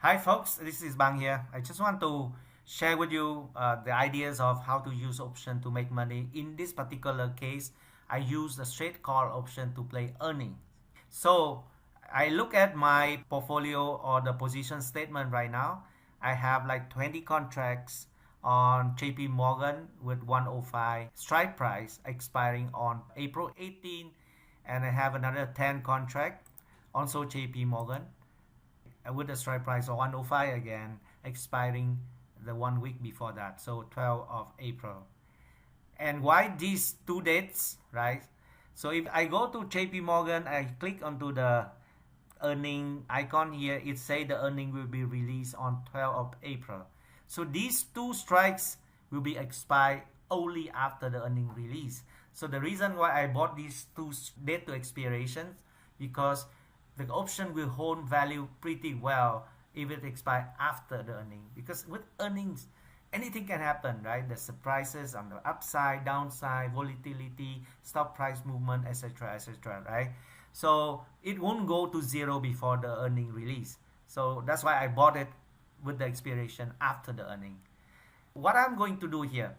Hi folks, this is Bang here. I just want to share with you the ideas of how to use option to make money. In this particular case, I use the straight call option to play earning. So I look at my portfolio or the position statement right now. I have like 20 contracts on JP Morgan with 105 strike price expiring on April 18, and I have another 10 contract also JP Morgan with the strike price of 105 again, expiring the 1 week before that, so 12th of April. And why these two dates, right? So if I go to JP Morgan, I click onto the earning icon here, it say the earning will be released on 12th of April. So these two strikes will be expired only after the earning release. So the reason why I bought these two date to expiration, because the option will hold value pretty well if it expires after the earning. Because with earnings, anything can happen, right? The surprises on the upside, downside, volatility, stock price movement, etc., etc., right? So it won't go to zero before the earning release. So that's why I bought it with the expiration after the earning. What I'm going to do here,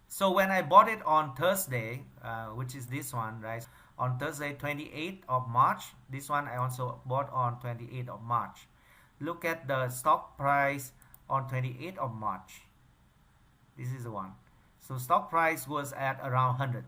so when I bought it on Thursday, which is this one, right? On Thursday, 28th of March. This one I also bought on 28th of March. Look at the stock price on 28th of March. This is the one. So stock price was at around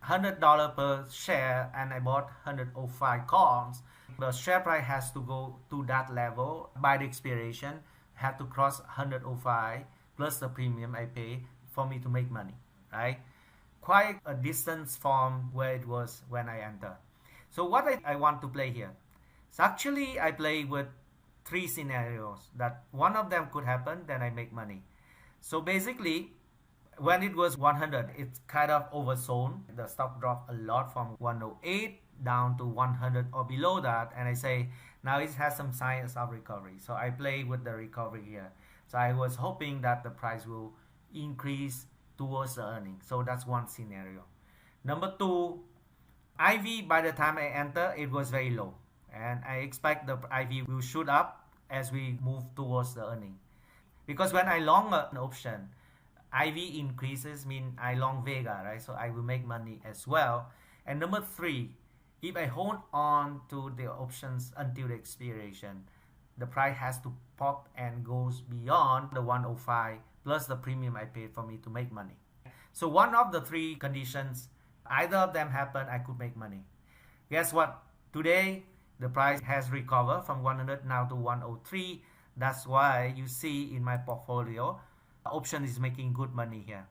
$100 per share, and I bought 105 calls. The share price has to go to that level by the expiration, have to cross 105 plus the premium I pay for me to make money, right? Quite a distance from where it was when I entered. So what I want to play here. So actually I play with three scenarios that one of them could happen, then I make money. So basically, when it was 100, it's kind of oversold. The stock dropped a lot from 108 down to 100 or below that, and I say now it has some signs of recovery. So I play with the recovery here. So I was hoping that the price will increase towards the earning. So that's one scenario. Number two, IV, by the time I enter, it was very low, and I expect the IV will shoot up as we move towards the earning. Because when I long an option, IV increases mean I long Vega, right? So I will make money as well. And number three, if I hold on to the options until the expiration, the price has to pop and goes beyond the 105 plus the premium I paid for me to make money. So one of the three conditions, either of them happen, I could make money. Guess what? Today, the price has recovered from 100 now to 103. That's why you see in my portfolio, option is making good money here.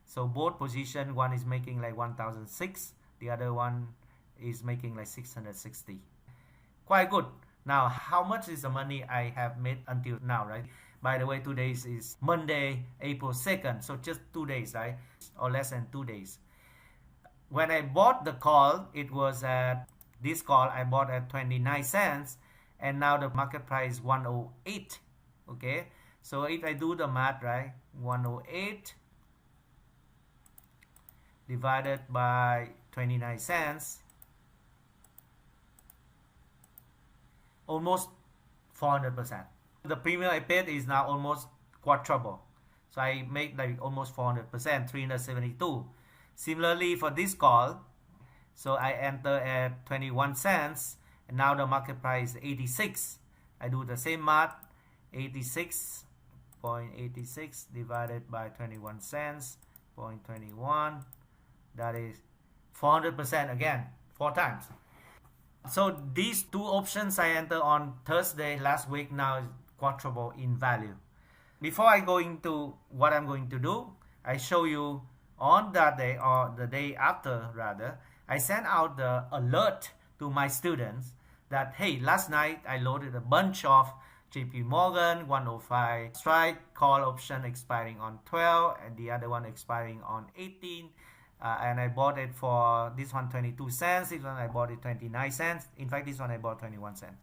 So both position, one is making like 1,006, the other one is making like 660. Quite good. Now, how much is the money I have made until now, right? By the way, today is Monday, April 2nd, so just 2 days, right? Or less than 2 days. When I bought the call, it was at, this call I bought at 29 cents, and now the market price is 108, okay? So if I do the math, right, 108 divided by 29 cents, almost 400%. The premium I paid is now almost quadruple. So I make like almost 400%, 372. Similarly for this call, so I enter at 21 cents, and now the market price is 86. I do the same math, 86.86 divided by 21 cents, 0.21, that is 400% again, 4 times. So these two options I entered on Thursday last week now is quadruple in value. Before I go into what I'm going to do, I show you on that day, or the day after rather, I sent out the alert to my students that, hey, last night I loaded a bunch of JP Morgan 105 strike call option expiring on 12 and the other one expiring on 18. And I bought it for this one 22 cents, this one I bought it 29 cents. In fact, this one I bought 21 cents.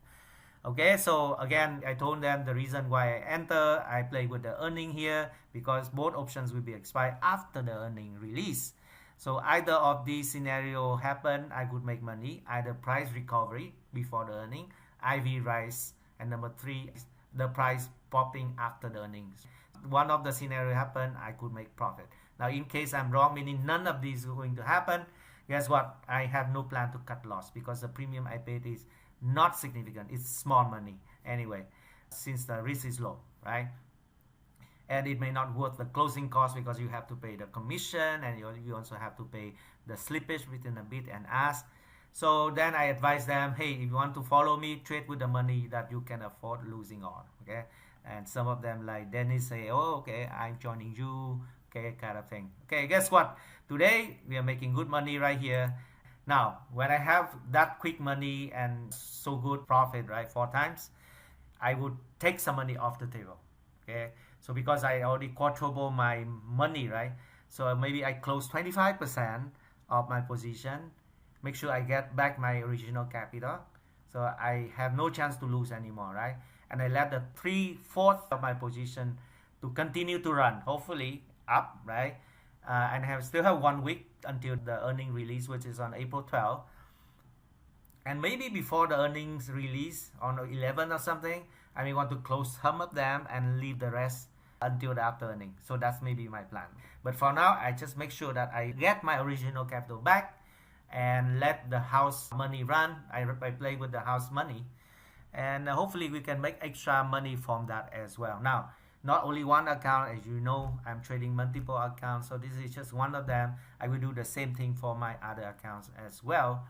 Okay, so again, I told them the reason why I enter, I play with the earning here because both options will be expired after the earning release. So either of these scenario happen, I could make money, either price recovery before the earning, IV rise, and number three, the price popping after the earnings. One of the scenario happened, I could make profit. Now, in case I'm wrong, meaning none of these are going to happen, guess what? I have no plan to cut loss because the premium I paid is not significant. It's small money anyway, since the risk is low, right? And it may not worth the closing cost because you have to pay the commission, and you also have to pay the slippage between the bid and ask. So then I advise them, hey, if you want to follow me, trade with the money that you can afford losing on. Okay. And some of them, like Dennis, say, oh, okay, I'm joining you, okay, kind of thing. Okay, guess what? Today we are making good money right here. Now, when I have that quick money and so good profit, right, 4 times, I would take some money off the table. Okay. So because I already quadruple my money, right? So maybe I close 25% of my position, make sure I get back my original capital. So I have no chance to lose anymore, right? And I let the 3/4 of my position to continue to run, hopefully up, right? And still have 1 week until the earning release, which is on April 12th. And maybe before the earnings release on 11 or something, I may want to close some of them and leave the rest until the after earning. So that's maybe my plan. But for now, I just make sure that I get my original capital back and let the house money run. I play with the house money, and hopefully we can make extra money from that as well. Now, not only one account, as you know, I'm trading multiple accounts, so this is just one of them. I will do the same thing for my other accounts as well.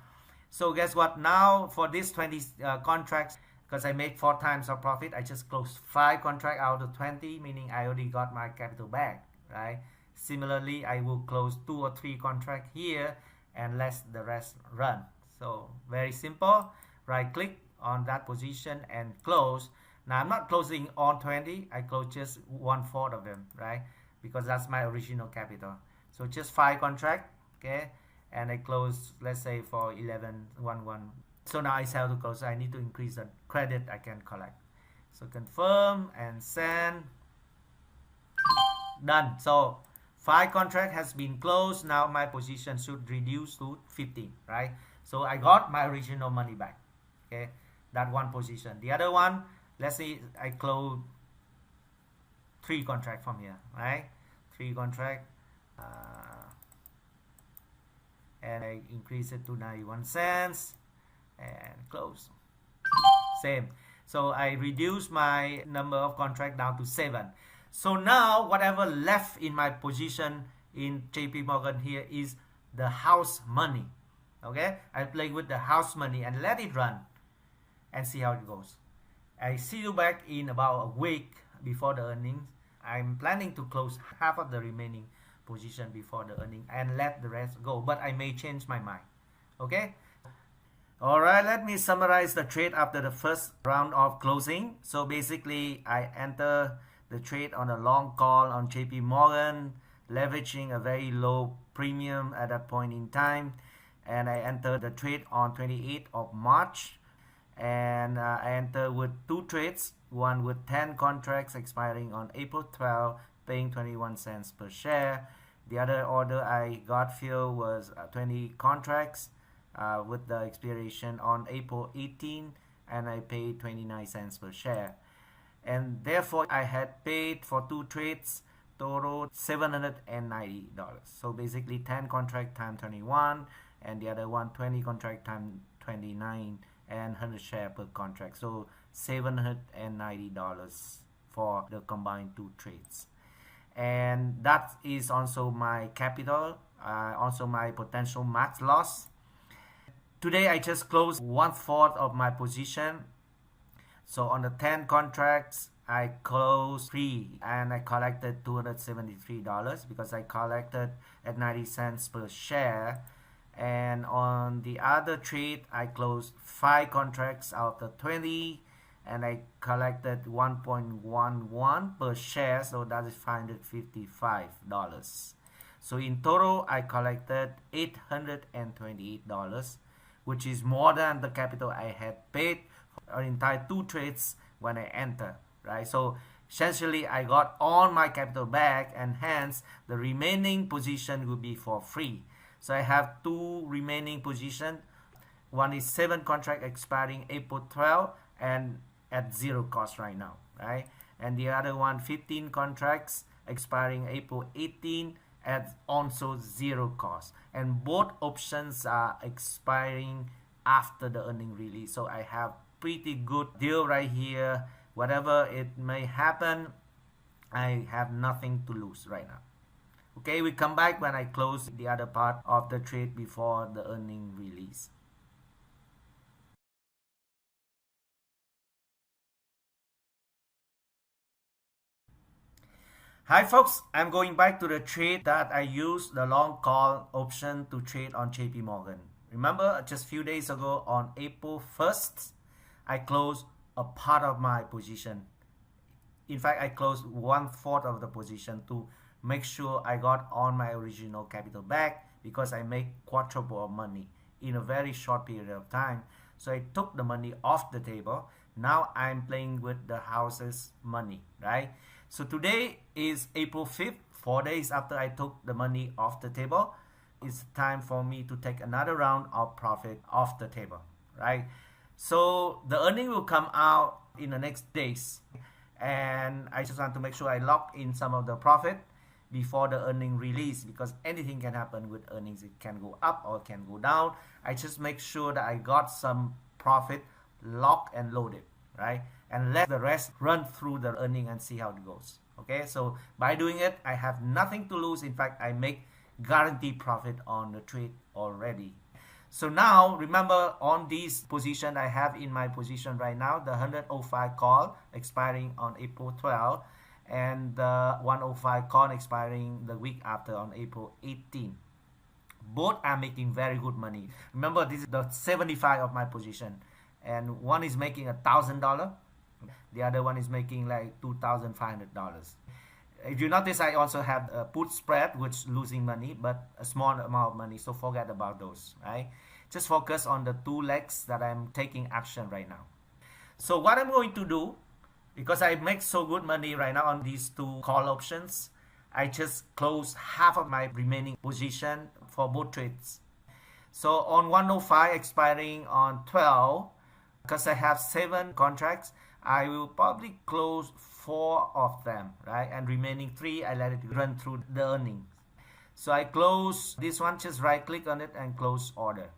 So guess what? Now for these 20 contracts, because I make 4 times of profit, I just closed 5 contracts out of 20, meaning I already got my capital back, right? Similarly, I will close 2 or 3 contracts here and let the rest run. So very simple. Right click on that position and close. Now I'm not closing all 20, I close just 1/4 of them, right? Because that's my original capital. So just 5 contracts, okay? And I close, let's say for 11.11. So now I have to close. I need to increase the credit I can collect. So confirm and send. Done. So 5 contract has been closed. Now my position should reduce to 15, right? So I got my original money back. Okay, that one position. The other one, let's say I close 3 contract from here, right? 3 contract, and I increase it to 91 cents and close. Same. So I reduce my number of contract down to 7. So now whatever left in my position in JP Morgan here is the house money. Okay, I play with the house money and let it run and see how it goes. I see you back in about a week before the earnings. I'm planning to close half of the remaining position before the earning and let the rest go, but I may change my mind. Okay. Alright, let me summarize the trade after the first round of closing. So basically, I enter the trade on a long call on JP Morgan, leveraging a very low premium at that point in time. And I enter the trade on 28th of March. And I enter with 2 trades, one with 10 contracts expiring on April 12, paying 21 cents per share. The other order I got filled was 20 contracts. With the expiration on April 18, and I paid 29 cents per share. And therefore, I had paid for 2 trades, total $790. So basically 10 contract times 21, and the other one 20 contract times 29, and 100 share per contract. So $790 for the combined 2 trades. And that is also my capital, also my potential max loss. Today I just closed 1/4 of my position. So on the 10 contracts, I closed 3 and I collected $273 because I collected at 90 cents per share. And on the other trade, I closed 5 contracts out of 20 and I collected 1.11 per share. So that is $555. So in total, I collected $828. Which is more than the capital I had paid for entire 2 trades when I enter, right? So essentially, I got all my capital back, and hence the remaining position will be for free. So I have 2 remaining positions. One is 7 contract expiring April 12, and at zero cost right now, right? And the other one, 15 contracts expiring April 18 at also zero cost. And both options are expiring after the earning release. So I have pretty good deal right here. Whatever it may happen, I have nothing to lose right now. Okay, we come back when I close the other part of the trade before the earning release. Hi folks, I'm going back to the trade that I used the long call option to trade on JP Morgan. Remember just a few days ago on April 1st, I closed a part of my position. In fact, I closed 1/4 of the position to make sure I got all my original capital back because I make quadruple of money in a very short period of time. So I took the money off the table. Now I'm playing with the house's money, right? So today is April 5th, 4 days after I took the money off the table. It's time for me to take another round of profit off the table, right? So the earning will come out in the next days. And I just want to make sure I lock in some of the profit before the earning release, because anything can happen with earnings. It can go up or it can go down. I just make sure that I got some profit locked and loaded, right? And let the rest run through the earning and see how it goes. Okay, so by doing it, I have nothing to lose. In fact, I make guaranteed profit on the trade already. So now, remember, on this position I have in my position right now, the 105 call expiring on April 12, and the 105 call expiring the week after on April 18. Both are making very good money. Remember, this is the 75 of my position, and one is making $1,000, the other one is making like $2,500. If you notice, I also have a put spread, which losing money, but a small amount of money, so forget about those, right? Just focus on the two legs that I'm taking action right now. So what I'm going to do, because I make so good money right now on these two call options, I just close half of my remaining position for both trades. So on 105 expiring on 12, because I have 7 contracts, I will probably close 4 of them, right? And remaining 3, I let it run through the earnings. So I close this one, just right click on it and close order.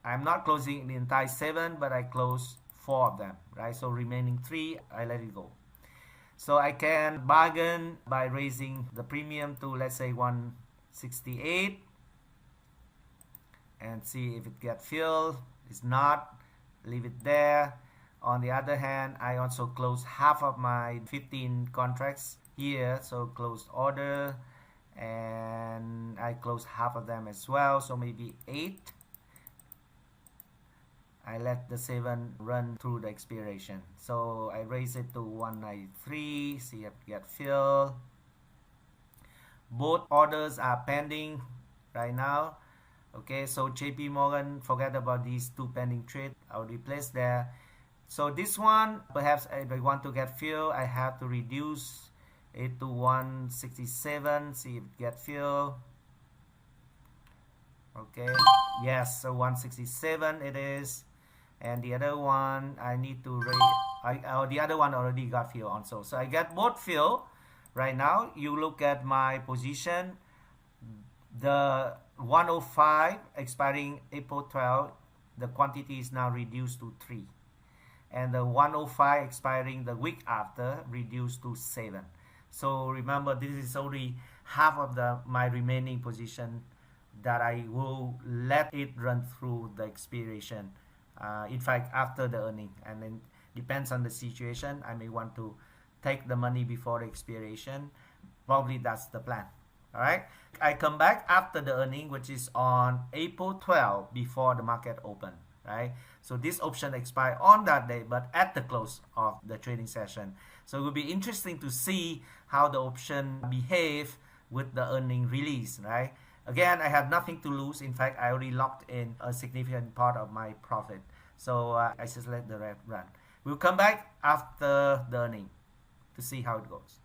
I'm not closing the entire 7, but I close 4 of them, right? So remaining 3, I let it go. So I can bargain by raising the premium to, let's say, 168 and see if it gets filled. It's not, leave it there. On the other hand, I also close half of my 15 contracts here, so closed order, and I close half of them as well, so maybe 8. I let the 7 run through the expiration, so I raise it to 193, see if it get filled. Both orders are pending right now. Okay, so JP Morgan, forget about these 2 pending trades. I'll replace there. So this one, perhaps if I want to get filled, I have to reduce it to 167, see if it get filled. Okay, yes, so 167 it is. And the other one, I need to raise, the other one already got filled also. So I get both filled right now. You look at my position, the 105 expiring April 12, the quantity is now reduced to 3. And the 105 expiring the week after reduced to 7. So remember, this is only half of my remaining position that I will let it run through the expiration. In fact, after the earning, and then depends on the situation, I may want to take the money before the expiration. Probably that's the plan. All right, I come back after the earning, which is on April 12 before the market open. Right, so this option expire on that day, but at the close of the trading session. So it will be interesting to see how the option behave with the earning release, right? Again, I have nothing to lose. In fact, I already locked in a significant part of my profit, so I just let the rest run. We'll come back after the earning to see how it goes.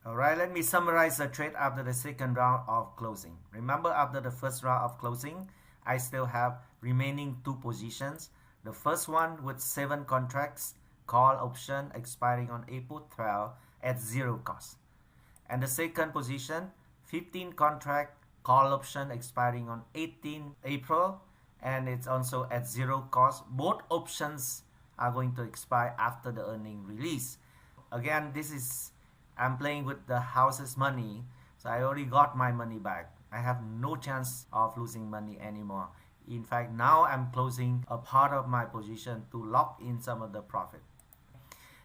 All right, let me summarize the trade after the second round of closing. Remember, after the first round of closing, I still have remaining 2 positions. The first one with 7 contracts, call option expiring on April 12 at 0 cost. And the second position, 15 contract, call option expiring on 18 April, and it's also at 0 cost. Both options are going to expire after the earning release. Again, I'm playing with the house's money, so I already got my money back. I have no chance of losing money anymore. In fact, now I'm closing a part of my position to lock in some of the profit.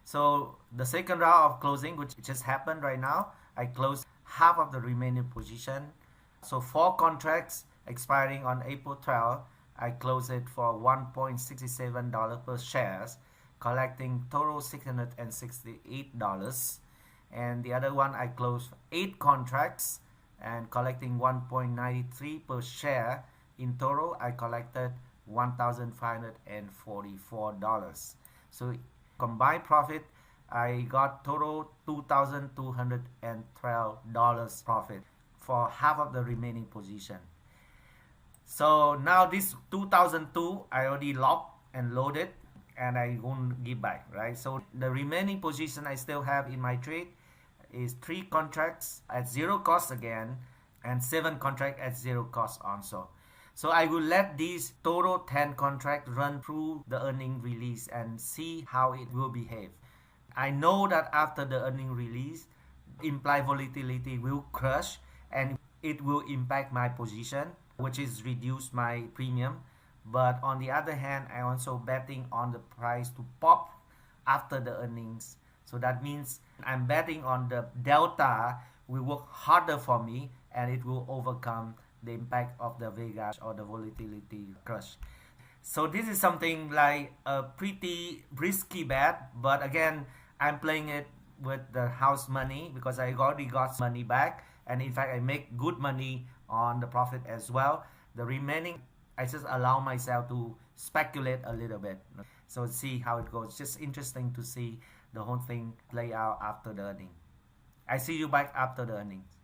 So the second round of closing, which just happened right now, I closed half of the remaining position. So 4 contracts expiring on April 12, I closed it for $1.67 per shares, collecting total $668. And the other one I closed 8 contracts and collecting $1.93 per share. In total, I collected $1,544. So combined profit, I got total $2,212 profit for half of the remaining position. So now this 2002 I already locked and loaded, and I won't give back, right? So the remaining position I still have in my trade is 3 contracts at 0 cost again, and 7 contracts at 0 cost also. So I will let these total 10 contracts run through the earning release and see how it will behave. I know that after the earning release, implied volatility will crush and it will impact my position, which is reduce my premium. But on the other hand, I also betting on the price to pop after the earnings. So that means I'm betting on the delta will work harder for me and it will overcome the impact of the Vegas or the volatility crush. So this is something like a pretty risky bet, but again, I'm playing it with the house money because I already got money back, and in fact I make good money on the profit as well. The remaining, I just allow myself to speculate a little bit. So see how it goes. Just interesting to see the whole thing play out after the earning. I see you back after the earnings.